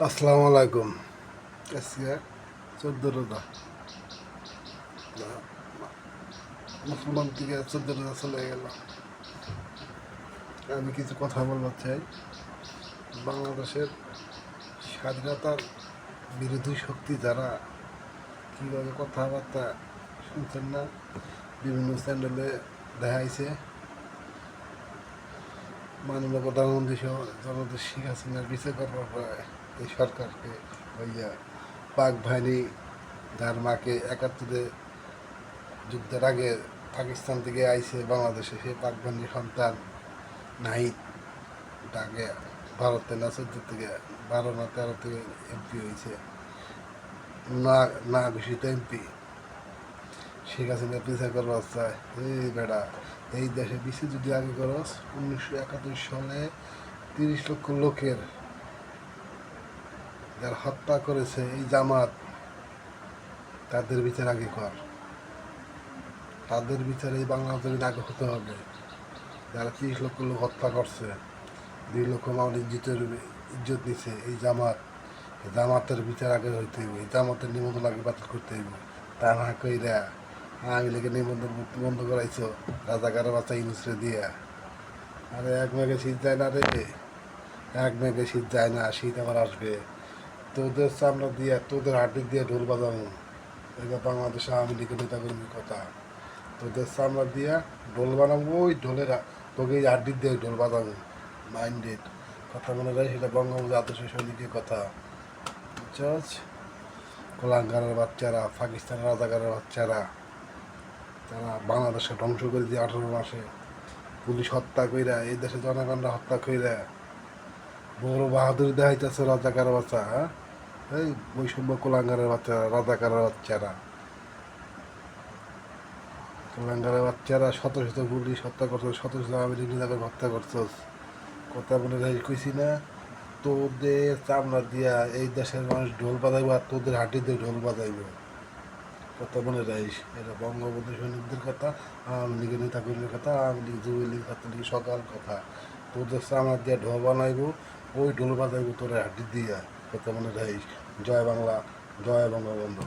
আসসালামু আলাইকুম। আজকে 14 রোজা। মুসলমান থেকে 14 রোজা চলে গেল। আমি কিছু কথা বলতে চাই। বাংলাদেশের স্বাধীনতার বিরোধী শক্তি যারা কীভাবে কথাবার্তা শুনছেন না, বিভিন্ন চ্যানেলে দেখাইছে মাননীয় প্রধানমন্ত্রী সহ জনতা শেখ হাসিনার বিচার করবার পরে এই সরকারকে হইয়া পাক বাহিনী যার মাকে 71-এ যুদ্ধের আগে পাকিস্তান থেকে আইছে বাংলাদেশে, সেই পাক বাহিনীর সন্তান নাহিদ তাকে ভারতে না 14 থেকে 12 না 13 থেকে এমপি হয়েছে, না না ঘোষিত এমপি। শেখ হাসিনা বিচার করবার চায়, এই বেড়া এই দেশে বিচার যদি আগে করস 1971 সালে 30 লক্ষ লোকের যারা হত্যা করেছে এই জামাত, তাদের বিচার আগে কর। তাদের বিচার এই বাংলাদেশের আগে হতে হবে। যারা 30 লক্ষ লোক হত্যা করছে, 2 লক্ষ মানুষ ইজ্জত নিছে, এই জামাতের বিচার আগে হইতে হইবে। এই জামাতের নিবন্ধন আগে বাতিল করতে হইব। তা না কইরা আওয়ামী লীগের নিবন্ধন বন্ধ করাইছো রাজাকারের বাচ্চা ইউনুসরে দিয়া। আরে এক মেঘে শীত যায় না রে, এক মেঘে শীত যায় না, শীত আবার আসবে। তোদের চামড়া দিয়ে তোদের হাড্ডি দিয়ে ঢোল বাজাবো। এটা বাংলাদেশ আওয়ামী লীগের নেতাকর্মীর কথা। তোদের চামড়া দিয়া ঢোল বানাবো, ওই ঢোলের তোকে এই হাড্ডি দিয়ে ঢোল বাজাবো। মাইন্ডেড কথা মনে রাখি, সেটা বঙ্গবন্ধু আদর্শ সৈনিকের কথা। বুঝছস? কোলাঙ্গারের বাচ্চারা, পাকিস্তানের রাজাকারের বাচ্চারা, তারা বাংলাদেশকে ধ্বংস করে দিয়ে 18 মাসে পুলিশ হত্যা কইরা, এই দেশে জনগণরা হত্যা কইরা বড় বাহাদুরি দেখাইতেছে রাজাকারের বাচ্চা। হ্যাঁ, এই বৈষম্য কোলাঙ্গারের বাচ্চারা, রাজাকারের বাচ্চারা, কোলাঙ্গারের বাচ্চারা শত শত পুলিশ হত্যা করছো, শত শত আওয়ামী লীগ নেতাকে হত্যা করছো। কথা মনে রাখি কইছি না, তোদের চামড়া দিয়া এই দেশের মানুষ ঢোল বাজাইব আর তোদের হাঁটি দিয়ে ঢোল বাজাইব। কথা মনে রাখিস, এটা বঙ্গবন্ধু সৈনিকদের কথা, আওয়ামী লীগের নেতাকর্মীর কথা, আওয়ামী লীগ যুবলীগ ছাত্রলীগ সকাল কথা। তোদের চামড়া দিয়া ঢোল বানাইব, ওই ঢোল বাজাইব তোর হাঁটি দিয়া। কথা মনে রাখিস। জয় বাংলা, জয় বঙ্গবন্ধু।